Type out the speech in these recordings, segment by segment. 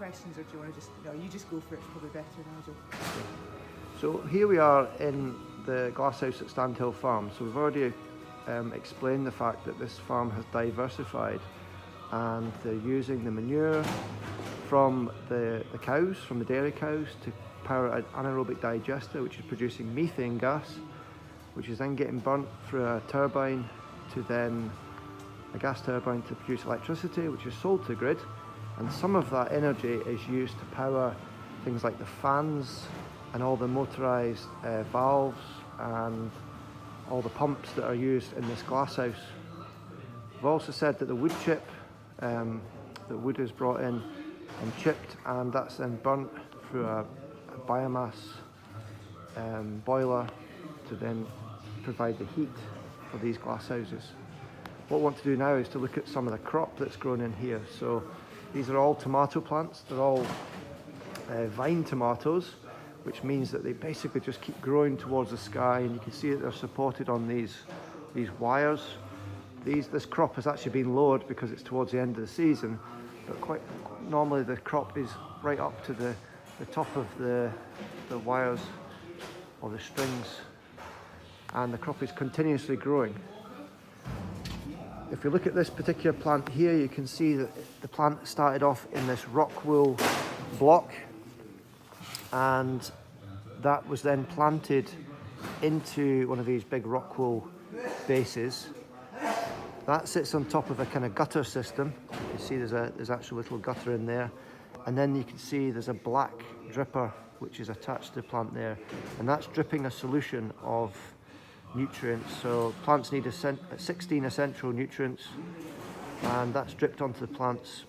questions, or do you want to just, no, you just go for it, it's probably better, Nigel. So here we are in the glasshouse at Standhill Farm. So we've already explained the fact that this farm has diversified, and they're using the manure from the cows, from the dairy cows, to power an anaerobic digester, which is producing methane gas, which is then getting burnt through a turbine to then a gas turbine to produce electricity, which is sold to the grid. And some of that energy is used to power things like the fans and all the motorised valves and all the pumps that are used in this glasshouse. We've also said that the wood chip, the wood is brought in and chipped, and that's then burnt through a biomass boiler to then provide the heat for these glass houses. What we want to do now is to look at some of the crop that's grown in here. So these are all tomato plants. They're all vine tomatoes, which means that they basically just keep growing towards the sky, and you can see that they're supported on these wires. This crop has actually been lowered because it's towards the end of the season, but quite normally the crop is right up to the top of the wires or the strings, and the crop is continuously growing. If you look at this particular plant here, you can see that the plant started off in this rock wool block, and that was then planted into one of these big rock wool bases. That sits on top of a kind of gutter system. You can see there's actual little gutter in there, and then you can see there's a black dripper which is attached to the plant there, and that's dripping a solution of nutrients. So plants need 16 essential nutrients, and that's dripped onto the plants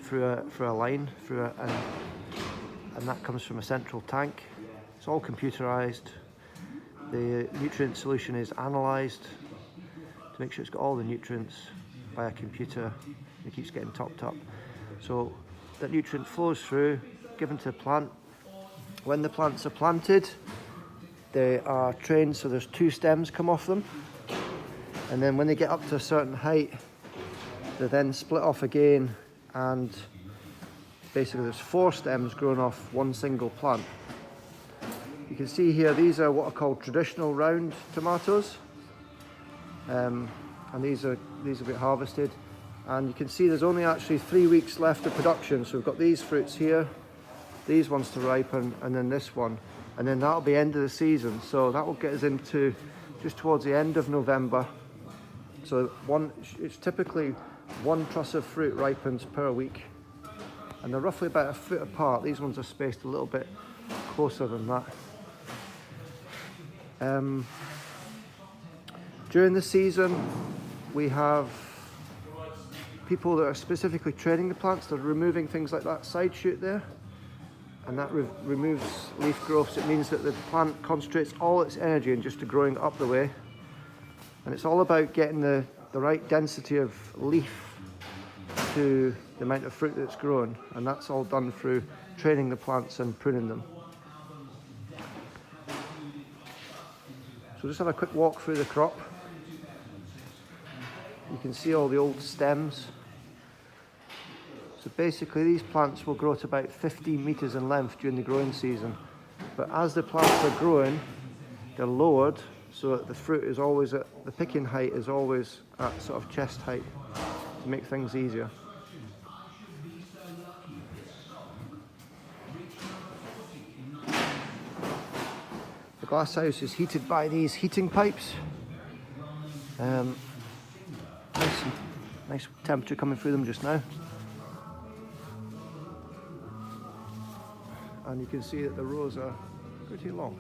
through a line, and that comes from a central tank. It's all computerized. The nutrient solution is analysed to make sure it's got all the nutrients by a computer. It keeps getting topped up. So that nutrient flows through, given to the plant. When the plants are planted, they are trained so there's 2 stems come off them, and then when they get up to a certain height, they then split off again, and basically there's 4 stems growing off one single plant. You can see here these are what are called traditional round tomatoes, and these will be harvested, and you can see there's only actually 3 weeks left of production. So we've got these fruits here, these ones to ripen, and then this one, and then that'll be end of the season. So that will get us into just towards the end of November. So it's typically 1 truss of fruit ripens per week, and they're roughly about a foot apart. These ones are spaced a little bit closer than that. During the season, we have people that are specifically training the plants. They're removing things like that side shoot there, and that removes leaf growths. It means that the plant concentrates all its energy into growing up the way, and it's all about getting the right density of leaf to the amount of fruit that's grown, and that's all done through training the plants and pruning them. So just have a quick walk through the crop. You can see all the old stems. So basically these plants will grow to about 15 metres in length during the growing season, but as the plants are growing, they're lowered so that the fruit is always the picking height is always at sort of chest height to make things easier. The glass house is heated by these heating pipes. Nice temperature coming through them just now. And you can see that the rows are pretty long.